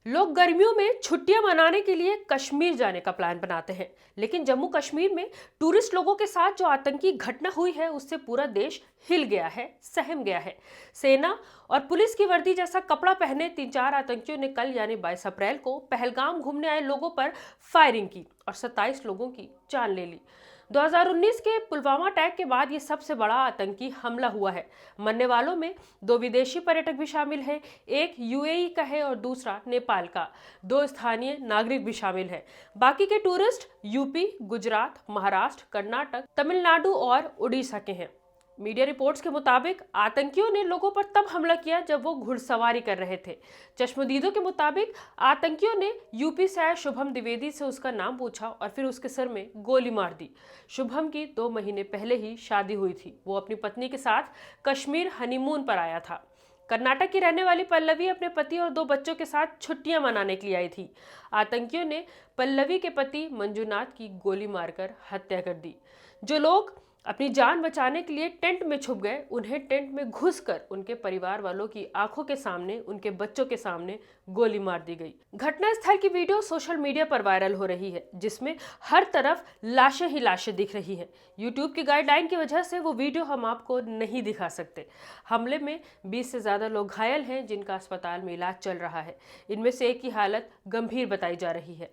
लोग गर्मियों में छुट्टियां मनाने के लिए कश्मीर जाने का प्लान बनाते हैं, लेकिन जम्मू कश्मीर में टूरिस्ट लोगों के साथ जो आतंकी घटना हुई है उससे पूरा देश हिल गया है, सहम गया है। सेना और पुलिस की वर्दी जैसा कपड़ा पहने 3-4 आतंकियों ने कल यानी 22 अप्रैल को पहलगाम घूमने आए लोगों पर फायरिंग की और 27 लोगों की जान ले ली। 2019 के पुलवामा अटैक के बाद ये सबसे बड़ा आतंकी हमला हुआ है। मरने वालों में 2 विदेशी पर्यटक भी शामिल हैं, एक यूएई का है और दूसरा नेपाल का। 2 स्थानीय नागरिक भी शामिल हैं। बाकी के टूरिस्ट यूपी, गुजरात, महाराष्ट्र, कर्नाटक, तमिलनाडु और उड़ीसा के हैं। मीडिया रिपोर्ट्स के मुताबिक आतंकियों ने लोगों पर तब हमला किया जब वो घुड़सवारी कर रहे थे। चश्मदीदों के मुताबिक आतंकियों ने यूपी से आए शुभम द्विवेदी से उसका नाम पूछा और फिर उसके सर में गोली मार दी। शुभम की 2 महीने पहले ही शादी हुई थी। वो अपनी पत्नी के साथ कश्मीर हनीमून पर आया था। कर्नाटक की रहने वाली पल्लवी अपने पति और 2 बच्चों के साथ छुट्टियां मनाने के लिए आई थी। आतंकियों ने पल्लवी के पति मंजुनाथ की गोली मारकर हत्या कर दी। जो लोग अपनी जान बचाने के लिए टेंट में छुप गए, उन्हें टेंट में घुसकर उनके परिवार वालों की आंखों के सामने, उनके बच्चों के सामने गोली मार दी गई। घटनास्थल की वीडियो सोशल मीडिया पर वायरल हो रही है, जिसमें हर तरफ लाशें ही लाशें दिख रही हैं। यूट्यूब की गाइडलाइन की वजह से वो वीडियो हम आपको नहीं दिखा सकते। हमले में 20 से ज्यादा लोग घायल हैं, जिनका अस्पताल में इलाज चल रहा है। इनमें से एक की हालत गंभीर बताई जा रही है।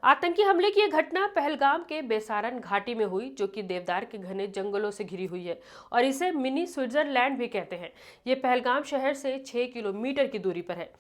आतंकी हमले की यह घटना पहलगाम के बेसारन घाटी में हुई, जो कि देवदार के घने जंगलों से घिरी हुई है और इसे मिनी स्विट्जरलैंड भी कहते हैं। ये पहलगाम शहर से 6 किलोमीटर की दूरी पर है।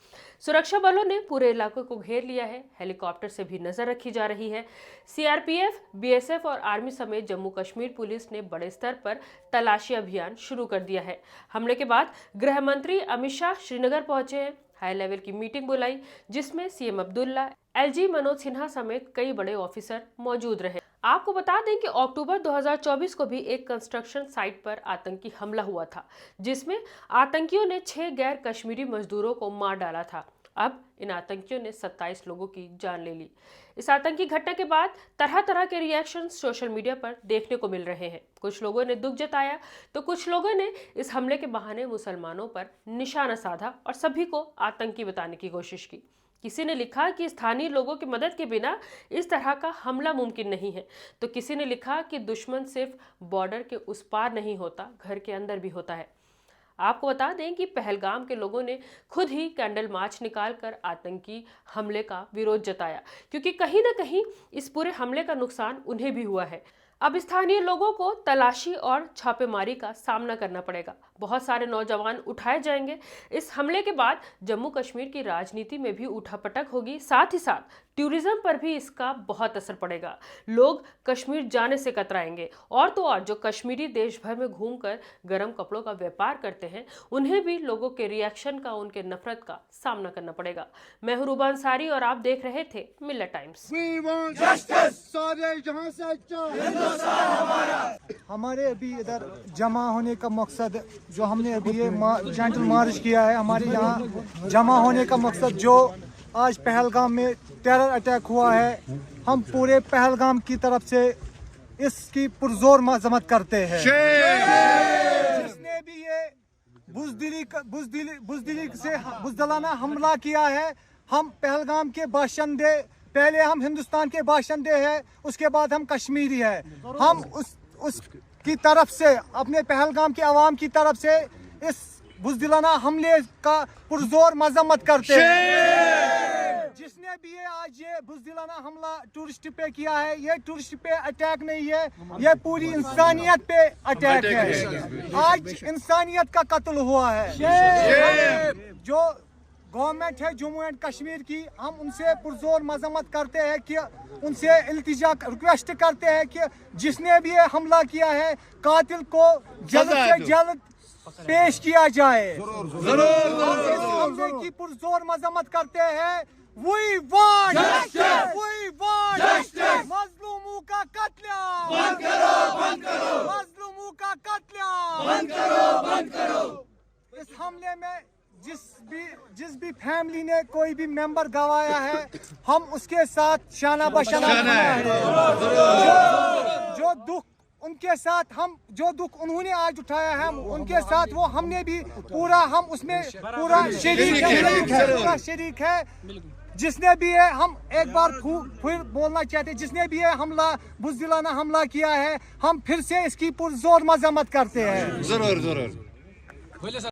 सुरक्षा बलों ने पूरे इलाके को घेर लिया है। हेलीकॉप्टर से भी नजर रखी जा रही है। सीआरपीएफ, बीएसएफ और आर्मी समेत जम्मू कश्मीर पुलिस ने बड़े स्तर पर तलाशी अभियान शुरू कर दिया है। हमले के बाद गृह मंत्री अमित शाह श्रीनगर पहुंचे हैं। हाई लेवल की मीटिंग बुलाई, जिसमें सीएम अब्दुल्ला, एलजी मनोज सिन्हा समेत कई बड़े ऑफिसर मौजूद रहे। आपको बता दें कि अक्टूबर 2024 को भी एक कंस्ट्रक्शन साइट पर आतंकी हमला हुआ था, जिसमें आतंकियों ने 6 गैर कश्मीरी मजदूरों को मार डाला था। अब इन आतंकियों ने 27 लोगों की जान ले ली। इस आतंकी घटना के बाद तरह तरह के रिएक्शन सोशल मीडिया पर देखने को मिल रहे हैं। कुछ लोगों ने दुख जताया तो कुछ लोगों ने इस हमले के बहाने मुसलमानों पर निशाना साधा और सभी को आतंकी बताने की कोशिश की। किसी ने लिखा कि स्थानीय लोगों की मदद के बिना इस तरह का हमला मुमकिन नहीं है, तो किसी ने लिखा कि दुश्मन सिर्फ बॉर्डर के उस पार नहीं होता, घर के अंदर भी होता है। आपको बता दें कि पहलगाम के लोगों ने खुद ही कैंडल मार्च निकालकर आतंकी हमले का विरोध जताया, क्योंकि कहीं ना कहीं इस पूरे हमले का नुकसान उन्हें भी हुआ है। अब स्थानीय लोगों को तलाशी और छापेमारी का सामना करना पड़ेगा। बहुत सारे नौजवान उठाए जाएंगे। इस हमले के बाद जम्मू कश्मीर की राजनीति में भी उठापटक होगी। साथ ही साथ टूरिज्म पर भी इसका बहुत असर पड़ेगा। लोग कश्मीर जाने से कतराएंगे। और तो और जो कश्मीरी देश भर में घूमकर गर्म कपड़ों का व्यापार करते हैं, उन्हें भी लोगों के रिएक्शन का, उनके नफरत का सामना करना पड़ेगा। मैं हूं रूबा अंसारी और आप देख रहे थे मिल्लत टाइम्स। हमारे अभी इधर जमा होने का मकसद, जो हमने अभी ये जेंटल मार्च किया है, हमारे यहाँ जमा होने का मकसद जो आज पहलगाम में टेरर अटैक हुआ है, हम पूरे पहलगाम की तरफ से इसकी पुरजोर मजम्मत करते हैं। जिसने भी ये बुज़दिलाना हमला किया है, हम पहलगाम के बाशिंदे, पहले हम हिंदुस्तान के बाशिंदे हैं, उसके बाद हम कश्मीरी है। हम उसकी तरफ से, अपने पहलगाम के अवाम की तरफ से इस बुज़दिलाना हमले का पुरजोर मजम्मत करते हैं। जिसने भी ये आज ये बुज़दिलाना हमला टूरिस्ट पे किया है, ये टूरिस्ट पे अटैक नहीं है, ये पूरी इंसानियत पे अटैक है। आज इंसानियत का कत्ल हुआ है। जो गवर्नमेंट है जम्मू एंड कश्मीर की, हम उनसे पुरजोर मजम्मत करते हैं कि उनसे इल्तिजा रिक्वेस्ट करते हैं कि जिसने भी ये हमला किया है, कातिल को जल्द से जल्द पेश किया जाए। इस हमले की पुरजोर मजम्मत करते हैं। We want justice! We want justice! मजलूमों का कत्लेआम बंद करो, बंद करो! मजलूमों का कत्लेआम बंद करो, बंद करो! इस हमले में जिस भी फैमिली ने कोई भी मेंबर गवाया है, हम उसके साथ शाना बशाना है। जो दुख उनके साथ, हम जो दुख उन्होंने आज उठाया है, हम उनके साथ हमने भी पूरा, हम उसमें पूरा शरीक है। जिसने भी है, हम एक बार फिर बोलना चाहते हैं, जिसने भी है हमला, बुज़दिलाना हमला किया है, हम फिर से इसकी पुरजोर मजम्मत करते हैं। जरूर जरूर।